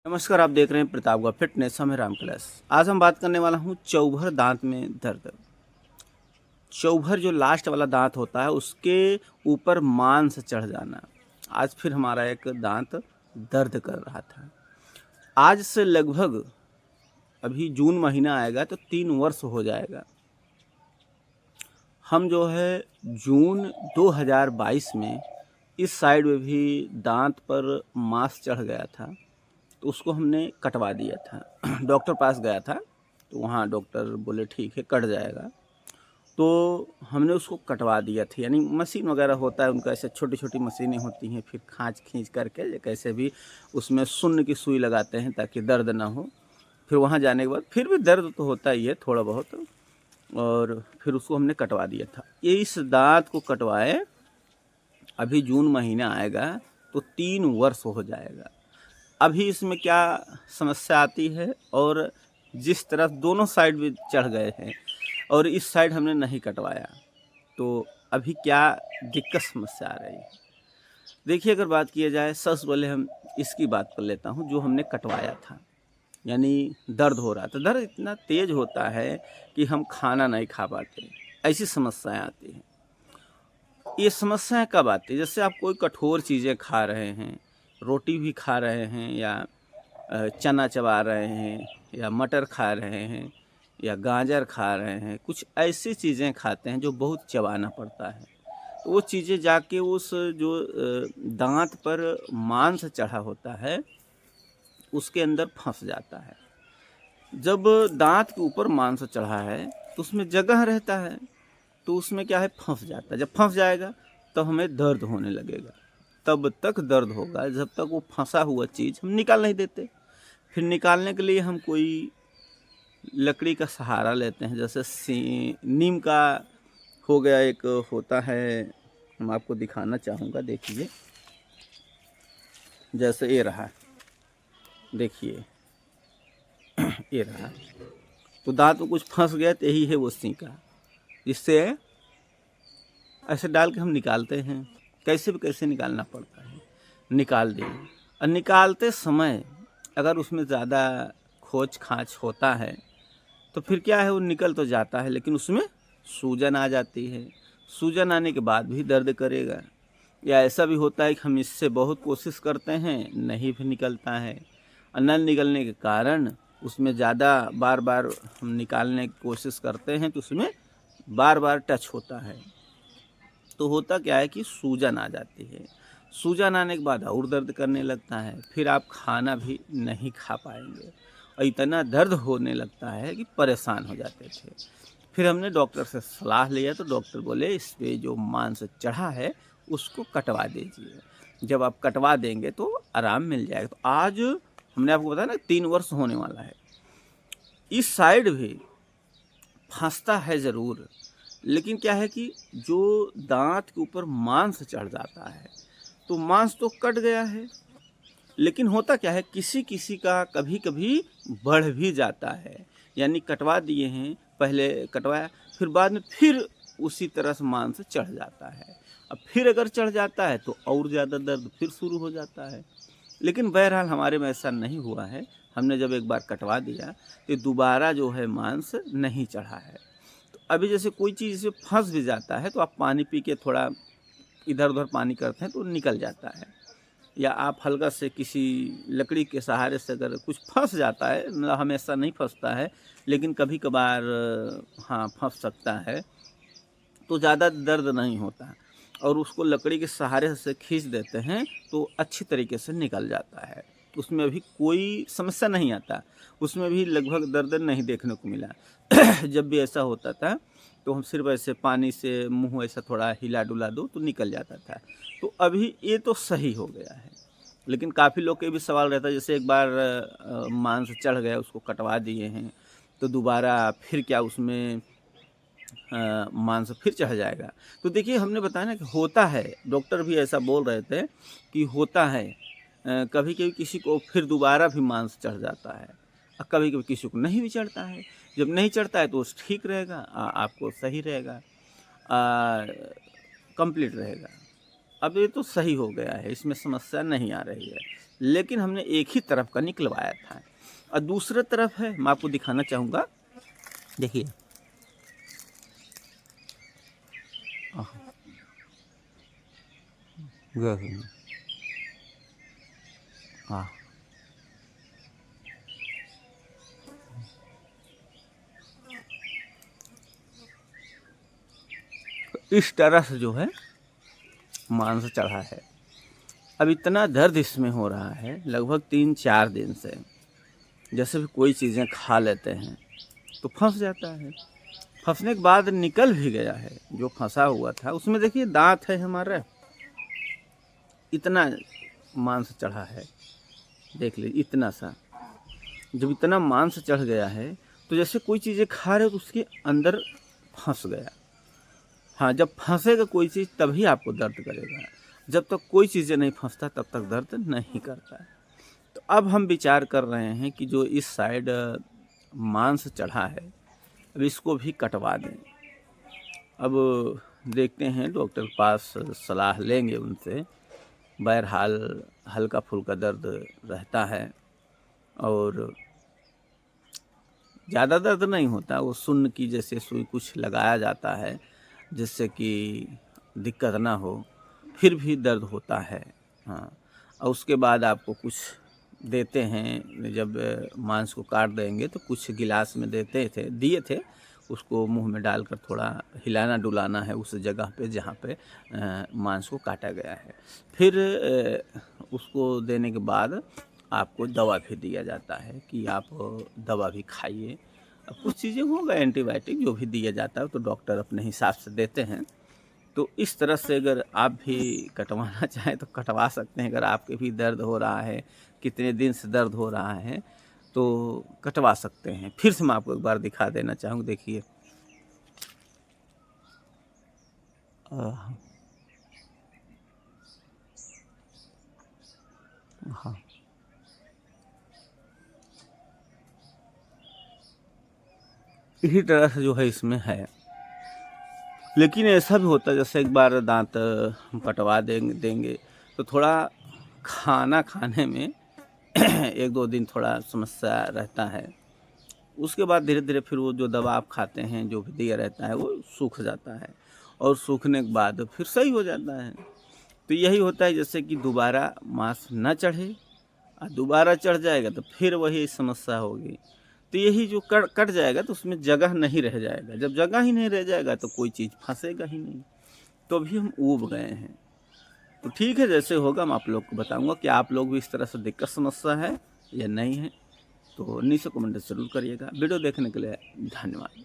नमस्कार, आप देख रहे हैं प्रतापगढ़ फिटनेस। हम राम क्लास। आज हम बात करने वाला हूँ चौभर दांत में दर्द। चौभर जो लास्ट वाला दांत होता है उसके ऊपर मांस चढ़ जाना। आज फिर हमारा एक दांत दर्द कर रहा था। आज से लगभग अभी जून महीना आएगा तो 3 वर्ष हो जाएगा। हम जो है जून 2022 में इस साइड में भी दांत पर मांस चढ़ गया था तो उसको हमने कटवा दिया था। डॉक्टर पास गया था तो वहाँ डॉक्टर बोले ठीक है कट जाएगा, तो हमने उसको कटवा दिया था। यानी मशीन वगैरह होता है उनका, ऐसे छोटी छोटी मशीनें होती हैं, फिर खींच करके कैसे भी उसमें शून्य की सुई लगाते हैं ताकि दर्द ना हो। फिर वहाँ जाने के बाद फिर भी दर्द तो होता ही है थोड़ा बहुत, और फिर उसको हमने कटवा दिया था। ये इस दांत को कटवाए अभी जून महीना आएगा तो 3 वर्ष हो जाएगा। अभी इसमें क्या समस्या आती है, और जिस तरफ दोनों साइड भी चढ़ गए हैं और इस साइड हमने नहीं कटवाया तो अभी क्या दिक्कत समस्या आ रही है। देखिए, अगर बात किया जाए, सबसे पहले हम इसकी बात कर लेता हूँ जो हमने कटवाया था। यानी दर्द हो रहा था, दर्द इतना तेज होता है कि हम खाना नहीं खा पाते, ऐसी समस्याएं आती हैं। ये समस्याएं कब आती है? जैसे आप कोई कठोर चीज़ें खा रहे हैं, रोटी भी खा रहे हैं, या चना चबा रहे हैं, या मटर खा रहे हैं, या गाजर खा रहे हैं, कुछ ऐसी चीज़ें खाते हैं जो बहुत चबाना पड़ता है। तो वो चीज़ें जाके उस जो दांत पर मांस चढ़ा होता है उसके अंदर फंस जाता है। जब दांत के ऊपर मांस चढ़ा है तो उसमें जगह रहता है, तो उसमें क्या है, फंस जाता है। जब फंस जाएगा तब हमें दर्द होने लगेगा। तब तक दर्द होगा जब तक वो फंसा हुआ चीज़ हम निकाल नहीं देते। फिर निकालने के लिए हम कोई लकड़ी का सहारा लेते हैं, जैसे नीम का हो गया, एक होता है, हम आपको दिखाना चाहूँगा। देखिए, जैसे ये रहा, देखिए ये रहा, तो दांत में कुछ फंस गया तो यही है वो सीका, जिससे ऐसे डाल के हम निकालते हैं। कैसे भी कैसे निकालना पड़ता है, निकाल दिए। और निकालते समय अगर उसमें ज़्यादा खोज खाँच होता है तो फिर क्या है, वो निकल तो जाता है लेकिन उसमें सूजन आ जाती है। सूजन आने के बाद भी दर्द करेगा। या ऐसा भी होता है कि हम इससे बहुत कोशिश करते हैं, नहीं भी निकलता है, और न निकलने के कारण उसमें ज़्यादा बार बार हम निकालने की कोशिश करते हैं तो उसमें बार बार टच होता है। तो होता क्या है कि सूजन आ जाती है। सूजन आने के बाद और दर्द करने लगता है, फिर आप खाना भी नहीं खा पाएंगे, और इतना दर्द होने लगता है कि परेशान हो जाते थे। फिर हमने डॉक्टर से सलाह लिया तो डॉक्टर बोले इस पे जो मांस चढ़ा है उसको कटवा दीजिए। जब आप कटवा देंगे तो आराम मिल जाएगा। तो आज हमने आपको बताया ना 3 वर्ष होने वाला है। इस साइड भी फंसता है ज़रूर, लेकिन क्या है कि जो दांत के ऊपर मांस चढ़ जाता है तो मांस तो कट गया है, लेकिन होता क्या है, किसी किसी का कभी कभी बढ़ भी जाता है। यानी कटवा दिए हैं, पहले कटवाया, फिर बाद में फिर उसी तरह से मांस चढ़ जाता है। अब फिर अगर चढ़ जाता है तो और ज़्यादा दर्द फिर शुरू हो जाता है। लेकिन बहरहाल हमारे में ऐसा नहीं हुआ है। हमने जब एक बार कटवा दिया तो दोबारा जो है मांस नहीं चढ़ा है। तो अभी जैसे कोई चीज़ से फंस भी जाता है तो आप पानी पी के थोड़ा इधर उधर पानी करते हैं तो निकल जाता है। या आप हल्का से किसी लकड़ी के सहारे से अगर कुछ फंस जाता है, मतलब हमेशा नहीं फंसता है लेकिन कभी कभार हाँ फंस सकता है, तो ज़्यादा दर्द नहीं होता, और उसको लकड़ी के सहारे से खींच देते हैं तो अच्छी तरीके से निकल जाता है। उसमें भी कोई समस्या नहीं आता, उसमें भी लगभग दर्द नहीं देखने को मिला। जब भी ऐसा होता था तो हम सिर्फ ऐसे पानी से मुंह ऐसा थोड़ा हिला डुला दो तो निकल जाता था। तो अभी ये तो सही हो गया है। लेकिन काफ़ी लोग के भी सवाल रहता है, जैसे एक बार मांस चढ़ गया, उसको कटवा दिए हैं तो दोबारा फिर क्या उसमें मांस फिर चढ़ जाएगा। तो देखिए, हमने बताया ना कि होता है, डॉक्टर भी ऐसा बोल रहे थे कि होता है, कभी कभी किसी को फिर दोबारा भी मांस चढ़ जाता है, और कभी कभी किसी को नहीं भी चढ़ता है। जब नहीं चढ़ता है तो वो ठीक रहेगा, आपको सही रहेगा, कंप्लीट रहेगा। अब ये तो सही हो गया है, इसमें समस्या नहीं आ रही है। लेकिन हमने एक ही तरफ का निकलवाया था और दूसरा तरफ है, मैं आपको दिखाना चाहूँगा। देखिए, हाँ, इस तरह से जो है मांस चढ़ा है। अब इतना दर्द इसमें हो रहा है लगभग 3-4 दिन से। जैसे भी कोई चीज़ें खा लेते हैं तो फंस जाता है, फंसने के बाद निकल भी गया है जो फंसा हुआ था उसमें। देखिए दांत है हमारा, इतना मांस चढ़ा है, देख लीजिए इतना सा। जब इतना मांस चढ़ गया है तो जैसे कोई चीज़ें खा रहे हो तो उसके अंदर फंस गया। हाँ, जब फंसेगा कोई चीज़ तभी आपको दर्द करेगा, जब तक कोई चीज़ें नहीं फंसता तब तक दर्द नहीं करता है। तो अब हम विचार कर रहे हैं कि जो इस साइड मांस चढ़ा है अब इसको भी कटवा दें। अब देखते हैं डॉक्टर के पास सलाह लेंगे उनसे। बहरहाल हल्का फुल्का दर्द रहता है और ज़्यादा दर्द नहीं होता। वो सुन्न की जैसे सुई कुछ लगाया जाता है जिससे कि दिक्कत ना हो, फिर भी दर्द होता है। हाँ, और उसके बाद आपको कुछ देते हैं, जब मांस को काट देंगे तो कुछ गिलास में दिए थे, उसको मुंह में डालकर थोड़ा हिलाना डुलाना है उस जगह पे जहाँ पे मांस को काटा गया है। फिर उसको देने के बाद आपको दवा भी दिया जाता है कि आप दवा भी खाइए। अब कुछ चीज़ें होगा एंटीबायोटिक जो भी दिया जाता है तो डॉक्टर अपने हिसाब से देते हैं। तो इस तरह से अगर आप भी कटवाना चाहें तो कटवा सकते हैं। अगर आपके भी दर्द हो रहा है, कितने दिन से दर्द हो रहा है, तो कटवा सकते हैं। फिर से मैं आपको एक बार दिखा देना चाहूँगा, देखिए। हाँ, इसी तरह से जो है इसमें है। लेकिन ऐसा भी होता है जैसे एक बार दांत हम कटवा देंगे तो थोड़ा खाना खाने में 1-2 दिन थोड़ा समस्या रहता है। उसके बाद धीरे धीरे फिर वो जो दवा आप खाते हैं जो भी दिया रहता है वो सूख जाता है और सूखने के बाद फिर सही हो जाता है। तो यही होता है जैसे कि दोबारा मांस न चढ़े और दोबारा चढ़ जाएगा तो फिर वही समस्या होगी। तो यही जो कट जाएगा तो उसमें जगह नहीं रह जाएगा। जब जगह ही नहीं रह जाएगा तो कोई चीज़ फंसेगा ही नहीं। तो अभी हम ऊब गए हैं। तो ठीक है, जैसे होगा मैं आप लोग को बताऊंगा कि आप लोग भी इस तरह से दिक्कत समस्या है या नहीं है। तो नीचे कमेंट ज़रूर करिएगा। वीडियो देखने के लिए धन्यवाद।